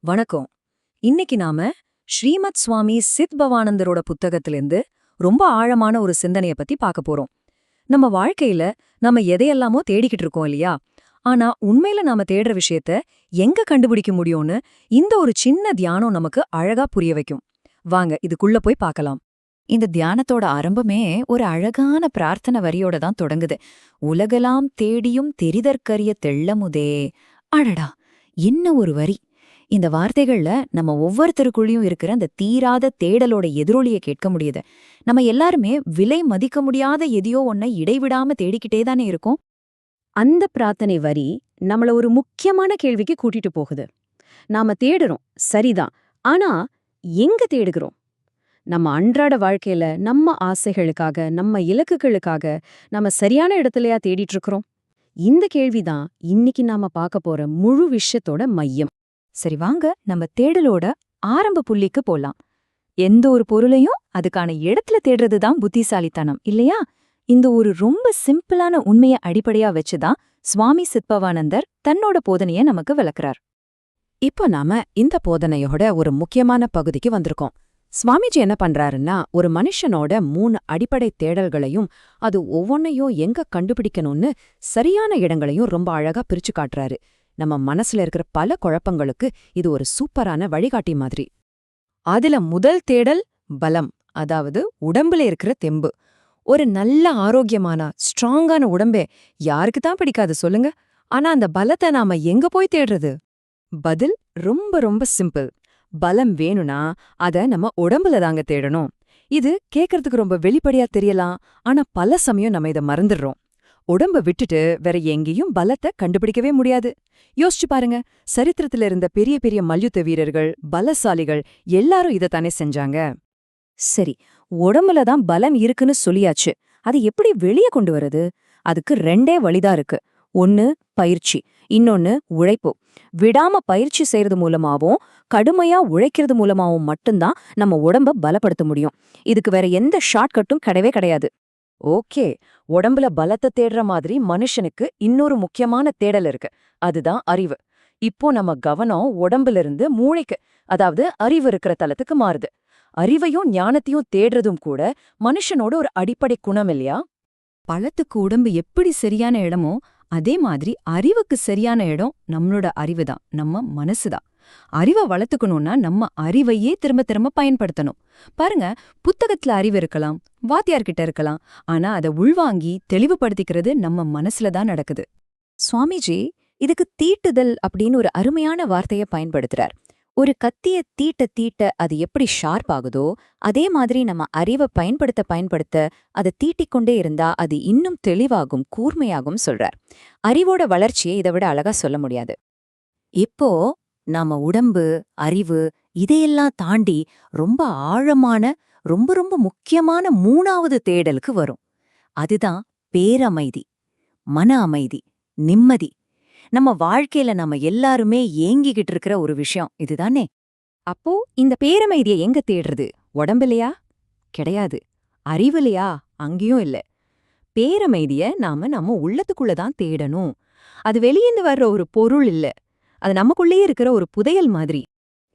வணக்கம். இன்னைக்கு நாம ஸ்ரீமத் சுவாமி சித் பவானந்தரோட புத்தகத்திலிருந்து ரொம்ப ஆழமான ஒரு சிந்தனைய பத்தி பார்க்க போறோம். நம்ம வாழ்க்கையில நம்ம எதையெல்லாமோ தேடிக்கிட்டு இருக்கோம் இல்லையா? ஆனா உண்மையில நாம தேடுற விஷயத்த எங்க கண்டுபிடிக்க முடியும்னு இந்த ஒரு சின்ன தியானம் நமக்கு அழகா புரிய வைக்கும். வாங்க இதுக்குள்ள போய் பார்க்கலாம். இந்த தியானத்தோட ஆரம்பமே ஒரு அழகான பிரார்த்தனை வரியோட தான் தொடங்குது. உலகெல்லாம் தேடியும் தெரிதற்கரிய தெள்ளமுதே. அடடா, என்ன ஒரு வரி! இந்த வார்த்தைகள்ல நம்ம ஒவ்வொருத்தருக்குள்ளயும் இருக்கிற அந்த தீராத தேடலோட எதிரொலிய கேட்க முடியுது. நம்ம எல்லாருமே விலை மதிக்க முடியாத எதையோ ஒன்ன இடைவிடாம தேடிக்கிட்டே தானே இருக்கோம். அந்த பிரார்த்தனை வரி நம்மள ஒரு முக்கியமான கேள்விக்கு கூட்டிட்டு போகுது. நாம தேடுறோம், சரிதான். ஆனா எங்க தேடுகிறோம்? நம்ம அன்றாட வாழ்க்கையில நம்ம ஆசைகளுக்காக, நம்ம இலக்குகளுக்காக நம்ம சரியான இடத்துலயா தேடிட்டு இருக்கிறோம்? இந்த கேள்விதான் இன்னைக்கு நாம பார்க்க போற முழு விஷயத்தோட மையம். சரி, வாங்க நம்ம தேடலோட ஆரம்ப புள்ளிக்கு போலாம். எந்த ஒரு பொருளையும் அதுக்கான இடத்துல தேடுறது தான் புத்திசாலித்தனம், இல்லையா? இந்த ஒரு ரொம்ப சிம்பிளான உண்மைய அடிப்படையா வச்சுதான் சுவாமி சித்பவானந்தர் தன்னோட போதனைய நமக்கு விளக்குறார். இப்போ நாம இந்த போதனையோட ஒரு முக்கியமான பகுதிக்கு வந்திருக்கோம். சுவாமிஜி என்ன பண்றாருன்னா, ஒரு மனுஷனோட 3 அடிப்படை தேடல்களையும் அது ஒவ்வொன்னையும் எங்க கண்டுபிடிக்கணும்னு சரியான இடங்களையும் ரொம்ப அழகா பிரிச்சு காட்டுறாரு. நம்ம மனசுல இருக்கிற பல குழப்பங்களுக்கு இது ஒரு சூப்பரான வழிகாட்டி மாதிரி. அதுல முதல் தேடல் பலம், அதாவது உடம்புல இருக்கிற தெம்பு. ஒரு நல்ல ஆரோக்கியமான ஸ்ட்ராங்கான உடம்பே யாருக்கு தான் பிடிக்காது சொல்லுங்க? ஆனா அந்த பலத்தை நாம எங்க போய் தேடுறது? பதில் ரொம்ப ரொம்ப சிம்பிள். பலம் வேணும்னா அத நம்ம உடம்புல தாங்க தேடணும். இது கேட்கறதுக்கு ரொம்ப வெளிப்படையா தெரியலாம், ஆனா பல சமயம் நம்ம இத மறந்துடுறோம். உடம்ப விட்டுட்டு வேற எங்கேயும் பலத்தை கண்டுபிடிக்கவே முடியாது. யோசிச்சு பாருங்க, சரித்திரத்துல இருந்த பெரிய பெரிய மல்யுத்த வீரர்கள், பலசாலிகள் எல்லாரும் இதத்தானே செஞ்சாங்க. சரி, உடம்புல தான் பலம் இருக்குன்னு சொல்லியாச்சு. அது எப்படி வெளியே கொண்டு வருது? அதுக்கு 2 வழிதான் இருக்கு. ஒன்னு பயிற்சி, இன்னொன்னு உழைப்பு. விடாம பயிற்சி செய்யறது மூலமாவும் கடுமையா உழைக்கிறது மூலமாவும் மட்டும்தான் நம்ம உடம்ப பலப்படுத்த முடியும். இதுக்கு வேற எந்த ஷார்ட்கட்டும் கிடையவே கிடையாது. ஓகே, உடம்புல பலத்தை தேடுற மாதிரி மனுஷனுக்கு இன்னொரு முக்கியமான தேடல் இருக்கு. அதுதான் அறிவு. இப்போ நம்ம கவனம் உடம்புல இருந்து மூளைக்கு, அதாவது அறிவு இருக்கிற தலத்துக்கு மாறுது. அறிவையும் ஞானத்தையும் தேடுறதும் கூட மனுஷனோட ஒரு அடிப்படை குணம் இல்லையா? பழத்துக்கு உடம்பு எப்படி சரியான இடமோ அதே மாதிரி அறிவுக்கு சரியான இடம் நம்மளோட அறிவுதான், நம்ம மனசுதான். அறிவை வளர்த்துக்கணும்னா நம்ம அறிவையே திரும்ப திரும்ப பயன்படுத்தணும். பாருங்க, புத்தகத்துல அறிவு இருக்கலாம், வாத்தியார்கிட்ட இருக்கலாம், ஆனா அதை உள்வாங்கி தெளிவுபடுத்திக்கிறது நம்ம மனசுல தான் நடக்குது. சுவாமிஜி இதுக்கு தீட்டுதல் அப்படின்னு ஒரு அருமையான வார்த்தைய பயன்படுத்துறார். ஒரு கத்திய தீட்ட தீட்ட அது எப்படி ஷார்ப் ஆகுதோ அதே மாதிரி நம்ம அறிவை பயன்படுத்த பயன்படுத்த அதை தீட்டிக்கொண்டே இருந்தா அது இன்னும் தெளிவாகும், கூர்மையாகும் சொல்றார். அறிவோட வளர்ச்சியை இதை விட அழகா சொல்ல முடியாது. இப்போ நாம உடம்பு, அறிவு இதையெல்லாம் தாண்டி ரொம்ப ஆழமான, ரொம்ப ரொம்ப முக்கியமான 3வது தேடலுக்கு வரும். அதுதான் பேரமைதி, மன அமைதி, நிம்மதி. நம்ம வாழ்க்கையில நம்ம எல்லாருமே ஏங்கிக்கிட்டு இருக்கிற ஒரு விஷயம் இதுதானே. அப்போ இந்த பேரமைதியை எங்க தேடுறது? உடம்புலையா? கிடையாது. அறிவுலையா? அங்கேயும் இல்ல. பேரமைதிய நாம நம்ம உள்ளத்துக்குள்ளதான் தேடணும். அது வெளியேந்து வர்ற ஒரு பொருள் இல்ல, அது நமக்குள்ளேயே இருக்கிற ஒரு புதையல் மாதிரி.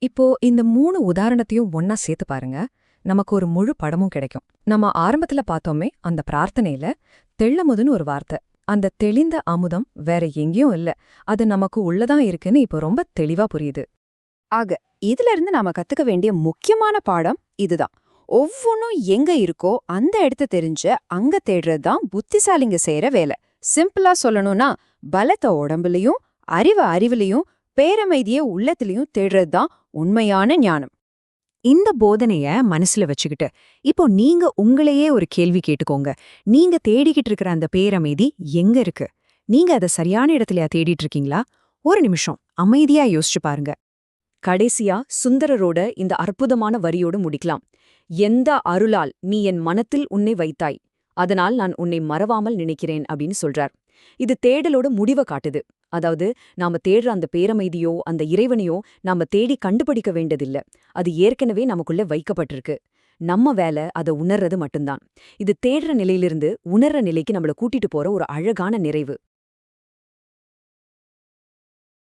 இப்போ இந்த 3 உதாரணத்தையும் ஒன்னா சேர்த்து பாருங்க, நமக்கு ஒரு முழு படமும் கிடைக்கும். நம்ம ஆரம்பத்துல பார்த்தோமே அந்த பிரார்த்தனையில தெள்ளமுதுன்னு ஒரு வார்த்தை. அந்த தெளிந்த அமுதம் வேற எங்கேயும் இல்ல, அது நமக்கு உள்ளதான் இருக்குன்னு இப்போ ரொம்ப தெளிவா புரியுது. ஆக இதுல இருந்து நாம கத்துக்க வேண்டிய முக்கியமான பாடம் இதுதான். ஒவ்வொன்னும் எங்க இருக்கோ அந்த இடத்த தெரிஞ்ச அங்க தேடுறதுதான் புத்திசாலிங்க செய்யற வேலை. சிம்பிளா சொல்லணும்னா, பலத்தை உடம்புலயும், அறிவுலயும், பேரமைதிய உள்ளத்திலயும் தேடுறதுதான் உண்மையான ஞானம். இந்த போதனைய மனசுல வச்சுக்கிட்டு இப்போ நீங்க உங்களையே ஒரு கேள்வி கேட்டுக்கோங்க. நீங்க தேடிக்கிட்டு இருக்கிற அந்த பேரமைதி எங்க இருக்கு? நீங்க அதை சரியான இடத்துலயா தேடிட்டு இருக்கீங்களா? ஒரு நிமிஷம் அமைதியா யோசிச்சு பாருங்க. கடைசியா சுந்தரரோட இந்த அற்புதமான வரியோடு முடிக்கலாம். எந்த அருளால் நீ என் மனத்தில் உன்னை வைத்தாய், அதனால் நான் உன்னை மறவாமல் நினைக்கிறேன் அப்படின்னு சொல்றார். இது தேடலோட முடிவை காட்டுது. அதாவது நாம தேடுற அந்த பேரமைதியோ அந்த இறைவனையோ நாம தேடி கண்டுபிடிக்க வேண்டியதில்ல, அது ஏற்கனவே நமக்குள்ள வைக்கப்பட்டிருக்கு. நம்ம வேலை அதை உணர்றது மட்டும்தான். இது தேடுற நிலையிலிருந்து உணர்ற நிலைக்கு நம்மள கூட்டிட்டு போற ஒரு அழகான நிறைவு.